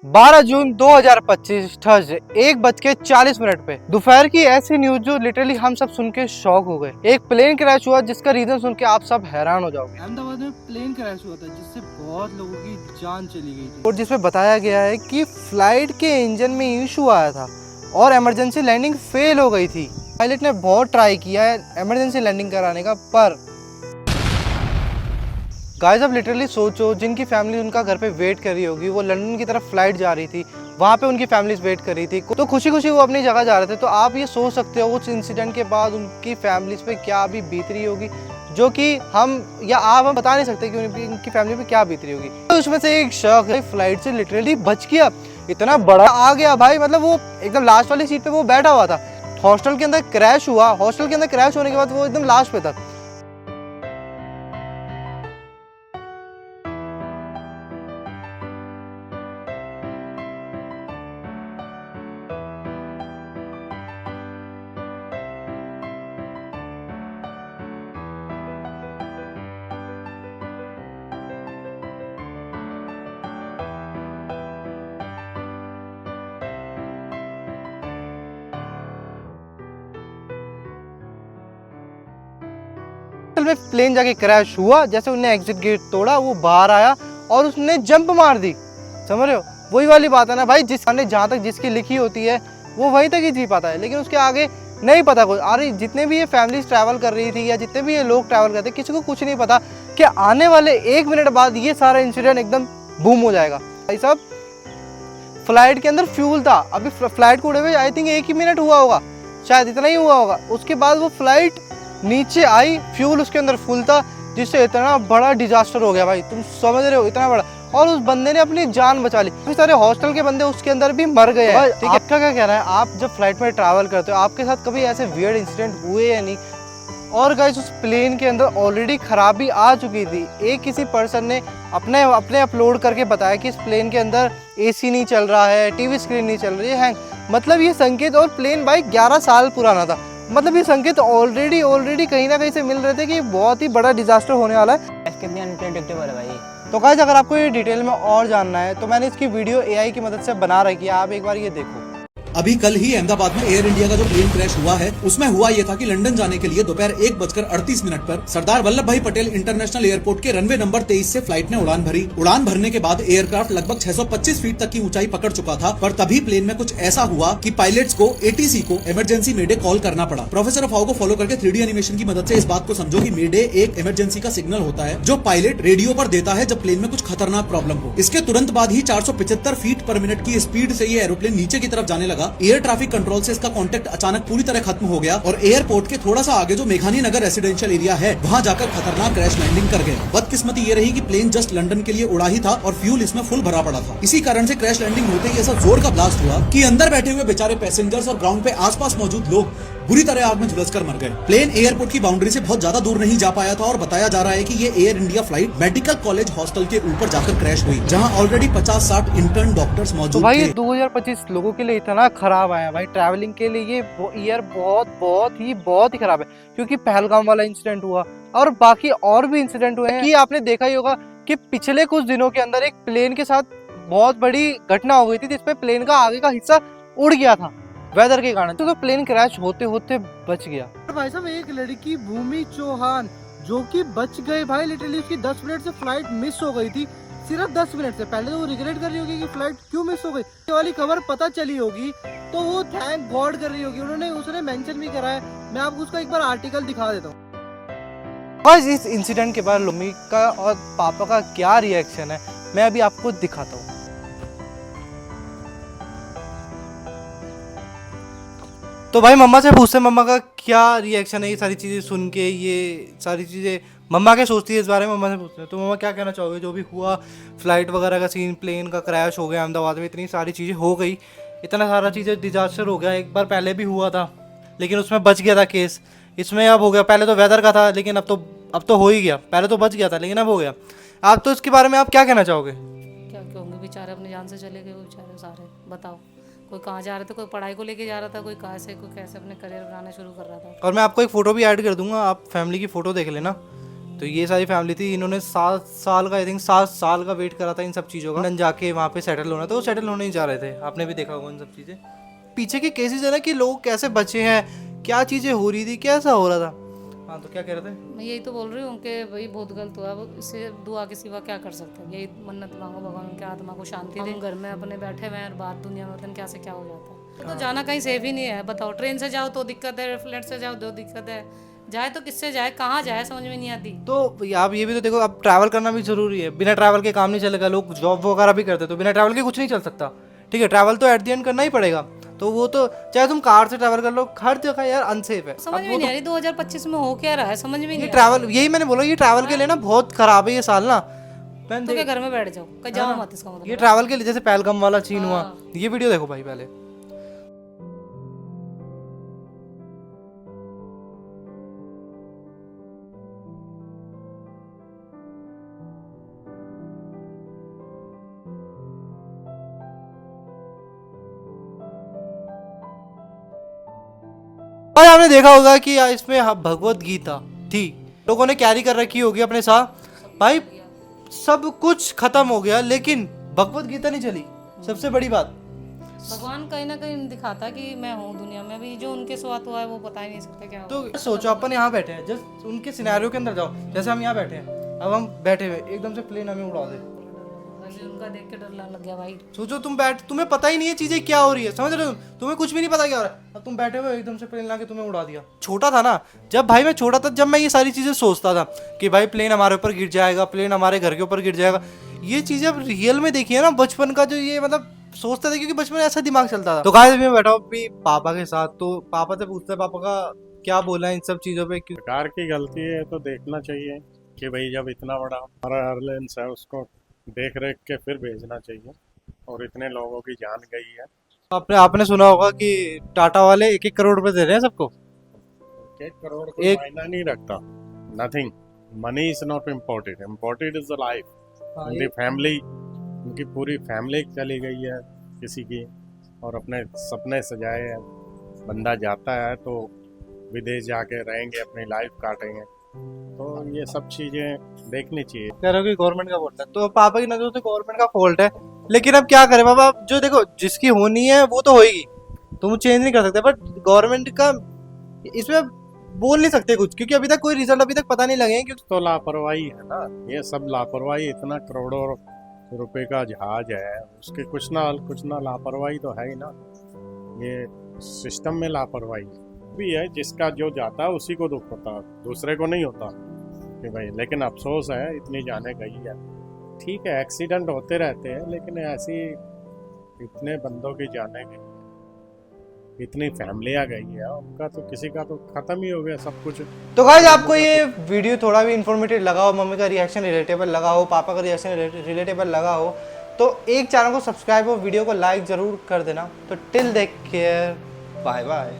12 जून 2025 Thursday 1:40 पे दोपहर की ऐसी न्यूज जो लिटरली हम सब सुन के शॉक हो गए। एक प्लेन क्रैश हुआ जिसका रीजन सुन के आप सब हैरान हो जाओगे। अहमदाबाद में प्लेन क्रैश हुआ था जिससे बहुत लोगों की जान चली गई थी और जिसमें बताया गया है कि फ्लाइट के इंजन में इशू आया था और इमरजेंसी लैंडिंग फेल हो गई थी। पायलट ने बहुत ट्राई किया है इमरजेंसी लैंडिंग कराने का, पर गाइस अब लिटरली सोचो, जिनकी फैमिली उनका घर पे वेट कर रही होगी, वो लंदन की तरफ फ्लाइट जा रही थी, वहाँ पे उनकी फैमिलीज वेट कर रही थी, तो खुशी खुशी वो अपनी जगह जा रहे थे। तो आप ये सोच सकते हो उस इंसिडेंट के बाद उनकी फैमिलीज पे क्या अभी बीत रही होगी, जो कि हम बता नहीं सकते कि उनकी फैमिली पे क्या बीत रही होगी। तो उसमें से एक शख्स फ्लाइट से लिटरली बच गया, इतना बड़ा आ गया भाई, मतलब वो एकदम लास्ट वाली सीट पे वो बैठा हुआ था। हॉस्टल के अंदर क्रैश हुआ, हॉस्टल के अंदर क्रैश होने के बाद वो एकदम लास्ट पे था। में प्लेन जाके क्रैश हुआ, जैसे उन्हें एग्जिट गेट तोड़ा, वो बाहर आया और उसने जंप मार दी। समझ रहे हो, वही वाली बात है ना भाई, जिसने जहाँ तक जिसकी लिखी होती है वो वहीं तक ही जी पाता है, लेकिन उसके आगे नहीं पता कुछ। अरे जितने भी ये फैमिलीज ट्रैवल कर रही थी या जितने भी ये लोग ट्रैवल करते, किसी को कुछ नहीं पता कि आने वाले 1 मिनट बाद ये सारा इंसिडेंट एकदम बूम हो जाएगा। भाई साहब, फ्लाइट के अंदर फ्यूल था, अभी फ्लाइट को उड़े हुए आई थिंक 1 ही मिनट हुआ होगा, शायद इतना ही हुआ होगा। उसके बाद वो फ्लाइट नीचे आई, फ्यूल उसके अंदर फुल था, जिससे इतना बड़ा डिजास्टर हो गया भाई, तुम समझ रहे हो, इतना बड़ा। और उस बंदे ने अपनी जान बचा ली, काफी सारे हॉस्टल के बंदे उसके अंदर भी मर गए हैं। ठीक है, आपका क्या कहना है? आप जब फ्लाइट में ट्रैवल करते हो, आपके साथ कभी ऐसे वियर्ड इंसिडेंट हुए या नहीं? और गाइस, उस प्लेन के अंदर ऑलरेडी खराबी आ चुकी थी। एक किसी पर्सन ने अपने अपलोड करके बताया कि इस प्लेन के अंदर एसी नहीं चल रहा है, टीवी स्क्रीन नहीं चल रही है, हैंग। मतलब ये संकेत, और प्लेन भाई 11 साल पुराना था, मतलब ये संकेत ऑलरेडी कहीं ना कहीं से मिल रहे थे कि बहुत ही बड़ा डिजास्टर होने वाला है। कितनी अनप्रेडिक्टेबल है भाई। तो गाइस, अगर आपको ये डिटेल में और जानना है तो मैंने इसकी वीडियो एआई की मदद से बना रखी है, आप एक बार ये देखो। अभी कल ही अहमदाबाद में एयर इंडिया का जो प्लेन क्रैश हुआ है, उसमें हुआ यह था कि लंदन जाने के लिए दोपहर 1:38 पर सरदार वल्लभ भाई पटेल इंटरनेशनल एयरपोर्ट के रनवे नंबर 23 से फ्लाइट ने उड़ान भरी। उड़ान भरने के बाद एयरक्राफ्ट लगभग 625 फीट तक की ऊंचाई पकड़ चुका था, पर तभी प्लेन में कुछ ऐसा हुआ कि पायलट्स को एटीसी को इमरजेंसी मेडे कॉल करना पड़ा। प्रोफेसर ऑफ हाउ को फॉलो करके 3D एनिमेशन की मदद से इस बात को समझो कि मेडे एक इमरजेंसी का सिग्नल होता है जो पायलट रेडियो पर देता है जब प्लेन में कुछ खतरनाक प्रॉब्लम हो। इसके तुरंत बाद ही 475 फीट पर मिनट की स्पीड से ये एरोप्लेन नीचे की तरफ जाने लगा। एयर ट्रैफिक कंट्रोल से इसका कांटेक्ट अचानक पूरी तरह खत्म हो गया और एयरपोर्ट के थोड़ा सा आगे जो मेघानी नगर रेसिडेंशियल एरिया है, वहां जाकर खतरनाक क्रैश लैंडिंग कर गए। बदकिस्मती ये रही कि प्लेन जस्ट लंदन के लिए उड़ा ही था और फ्यूल इसमें फुल भरा पड़ा था। इसी कारण से क्रैश लैंडिंग होते ही ऐसा जोर का ब्लास्ट हुआ कि अंदर बैठे हुए बेचारे पैसेंजर्स और ग्राउंड पे आसपास मौजूद लोग बुरी तरह आग में झुलसकर मर गए। प्लेन एयरपोर्ट की बाउंड्री से बहुत ज्यादा दूर नहीं जा पाया था और बताया जा रहा है कि ये air India flight medical college hostel के ऊपर जाकर क्रैश हुई, जहां ऑलरेडी 50-60 इंटर्न डॉक्टर्स मौजूद तो भाई थे। 2025 लोगों के लिए इतना खराब आया भाई, ट्रैवलिंग के लिए ये ईयर बहुत ही खराब है, क्योंकि पहलगाम वाला इंसिडेंट हुआ और बाकी और भी इंसिडेंट हुए हैं। कि आपने देखा ही होगा कि पिछले कुछ दिनों के अंदर एक प्लेन के साथ बहुत बड़ी घटना हो गई थी, जिसपे प्लेन का आगे का हिस्सा उड़ गया था वेदर के कारण, तो प्लेन क्रैश होते होते बच गया। भाई साहब, एक लड़की भूमि चौहान जो कि बच गई भाई, लिटरली उसकी 10 मिनट से फ्लाइट मिस हो गई थी, सिर्फ 10 मिनट से। पहले तो वो रिग्रेट कर रही होगी कि फ्लाइट क्यों मिस हो गई, ये वाली खबर पता चली होगी तो वो थैंक गॉड कर रही होगी। उसने मेंशन भी करा है, मैं आपको उसका एक बार आर्टिकल दिखा देता हूँ। बस इस इंसिडेंट के बाद मम्मी का और पापा का क्या रिएक्शन है, मैं अभी आपको दिखाता हूँ। तो भाई मम्मा से पूछते हैं मम्मा का क्या रिएक्शन है ये सारी चीज़ें सुन के, ये सारी चीज़ें मम्मा क्या सोचती है इस बारे में, मम्मा से पूछते हैं। तो मम्मा क्या कहना चाहोगे, जो भी हुआ फ्लाइट वगैरह का सीन, प्लेन का क्रैश हो गया अहमदाबाद में, इतनी सारी चीज़ें हो गई, इतना सारा चीज़ें डिजास्टर हो गया। एक बार पहले भी हुआ था लेकिन उसमें बच गया था केस, इसमें अब हो गया। पहले तो वेदर का था लेकिन अब तो हो ही गया, पहले तो बच गया था लेकिन अब हो गया। आप तो इसके बारे में आप क्या कहना चाहोगे? क्या कहूँगी, बेचारे अपनी जान से चले गए वो बेचारे सारे। बताओ, कोई कहाँ जा रहे थे, कोई पढ़ाई को लेके जा रहा था, कोई कहाँ से, कोई कैसे अपने करियर बनाना शुरू कर रहा था। और मैं आपको एक फ़ोटो भी ऐड कर दूंगा, आप फैमिली की फ़ोटो देख लेना, तो ये सारी फैमिली थी, इन्होंने 7 साल का, आई थिंक 7 साल का वेट करा था इन सब चीज़ों का, लंदन जाके वहाँ पे सेटल होना, तो वो सेटल होने ही जा रहे थे। आपने भी देखा होगा उन सब चीज़ें। पीछे के केसेस है ना कि लोग कैसे बचे हैं, क्या चीज़ें हो रही थी, कैसा हो रहा था। हाँ, तो क्या कह रहे थे? मैं यही तो बोल रही हूँ कि भाई बहुत गलत हुआ, अब इससे दुआ के सिवा क्या कर सकते हैं। यही मन्नत मांगो भगवान उनके आत्मा को शांति दे। घर में अपने बैठे हुए हैं और बाहर दुनिया में पता क्या से क्या हो जाता है। तो जाना कहीं सेफ ही नहीं है। बताओ, ट्रेन से जाओ तो दिक्कत है, फ्लाइट से जाओ तो दिक्कत है, जाए तो किससे जाए, कहाँ जाए, समझ में नहीं आती। तो आप ये भी तो देखो, अब ट्रैवल करना भी जरूरी है, बिना ट्रैवल के काम नहीं चलेगा। लोग जॉब वगैरह भी करते, तो बिना ट्रैवल के कुछ नहीं चल सकता। ठीक है, ट्रैवल तो एट द एंड करना ही पड़ेगा। तो वो तो चाहे तुम कार से ट्रैवल कर लो, हर जगह यार अनसेफ है। समझ में नहीं आ रही 2025 में हो क्या रहा है, समझ में नहीं ये आ रहा। ट्रैवल, यही मैंने बोला, ये ट्रैवल के लिए ना बहुत खराब है ये साल ना। तो क्या घर में बैठ जाओ, कहीं जाओ मत, इसका मतलब। ये ट्रैवल के लिए जैसे पहलगाम वाला सीन हुआ, ये वीडियो देखो भाई पहले। और आपने देखा होगा कि इसमें भगवत गीता थी, लोगों ने कैरी कर रखी होगी अपने साथ। भाई सब कुछ खत्म हो गया, लेकिन भगवत गीता नहीं चली। सबसे बड़ी बात, भगवान कहीं ना कहीं दिखाता कि मैं हूँ दुनिया में। अभी जो उनके साथ हुआ है वो बता ही नहीं सकते क्या हुआ। तो सोचो अपन यहाँ बैठे हैं, जस्ट उनके सिनेरियो के अंदर जाओ। जैसे हम यहाँ बैठे हैं, अब हम बैठे हुए एकदम से प्लेन हमें उड़ा दे, वैसे उनका देख के डर लग गया भाई। सोचो तुम तुम्हें पता ही नहीं है चीजें क्या हो रही है, समझ रहे हो? तुम्हें कुछ भी नहीं पता क्या हो रहा है, अब तुम बैठे हुए एकदम से प्लेन लाके तुम्हें उड़ा दिया। छोटा था ना जब, भाई मैं छोटा था जब मैं ये सारी चीजें सोचता था कि भाई प्लेन हमारे ऊपर गिर जाएगा, प्लेन हमारे घर के ऊपर गिर जाएगा। ये चीजें अब रियल में देखी है ना, बचपन का जो ये मतलब सोचते थे, क्योंकि बचपन में ऐसा दिमाग चलता था। तो गाइस मैं बैठा हूँ अभी पापा के साथ, तो पापा से पूछते हैं पापा का क्या बोला है इन सब चीजों पे। सरकार की गलती है तो देखना चाहिए कि भाई जब इतना बड़ा हमारा एयरलाइंस है उसको देख रेख के फिर भेजना चाहिए, और इतने लोगों की जान गई है। आपने सुना होगा कि टाटा वाले 1-1 करोड़ रुपए दे रहे हैं सबको। 1 करोड़ कोई मायना नहीं रखता, nothing, money is not important, important is the life. उनकी फैमिली, उनकी पूरी फैमिली चली गई है किसी की, और अपने सपने सजाए हैं। बंदा जाता है तो विदेश जाके रहेंगे, अपनी लाइफ काटेंगे, तो ये सब चीजें देखनी चाहिए। कह रहे हो कि गवर्नमेंट का फॉल्ट है, तो पापा की नजरों से गवर्नमेंट का फॉल्ट है, लेकिन अब क्या करें पापा, जो देखो जिसकी होनी है वो तो होगी, तुम चेंज नहीं कर सकते। बट गवर्नमेंट का इसमें बोल नहीं सकते कुछ, क्योंकि अभी तक कोई रिजल्ट अभी तक पता नहीं लगे हैं। क्योंकि तो लापरवाही है ना, ये सब लापरवाही। इतना करोड़ों रुपए का जहाज है, उसके कुछ ना लापरवाही तो है ही ना। ये सिस्टम में लापरवाही भी है, जिसका जो जाता है उसी को दुख होता है, दूसरे को नहीं होता कि भाई। लेकिन अफसोस है इतनी जाने गई है। ठीक है, एक्सीडेंट होते रहते हैं, लेकिन ऐसी इतने बंदों की जाने गई, इतनी फैमिलियां गई है, उनका तो किसी का तो खत्म ही हो गया सब कुछ। तो गाइस आपको ये वीडियो थोड़ा भी इन्फॉर्मेटिव लगा हो, मम्मी का रिएक्शन रिलेटेबल लगा हो, पापा का रिएक्शन रिलेटेबल लगा हो, तो एक चैनल को सब्सक्राइब और वीडियो को लाइक जरूर कर देना। तो टिल देख केयर, बाय बाय।